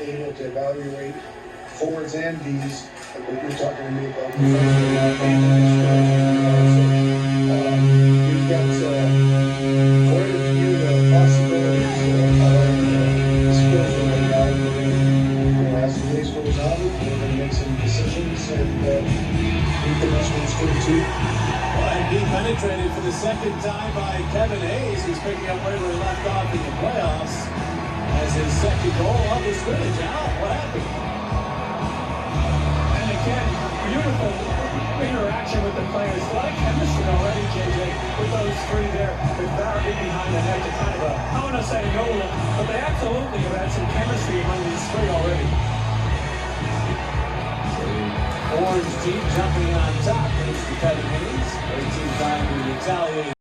able to evaluate forwards and Bs, like what you're talking to me about. We've got quite a few possibilities of skills right now. As the days goes on, we're going to make some decisions and we can actually stay too. And he penetrated for the second time by Kevin Hayes, who's picking up where we left off in the playoffs as his second goal of the scrimmage. Al, what happened? And again, beautiful interaction with the players. A lot of chemistry already, JJ, with those three there. With Barrett in behind the net to kind of I don't want to say no look, but they absolutely have had some chemistry among these three already. Orange team jumping on top. It's to Kevin Hayes. 18 time to retaliate.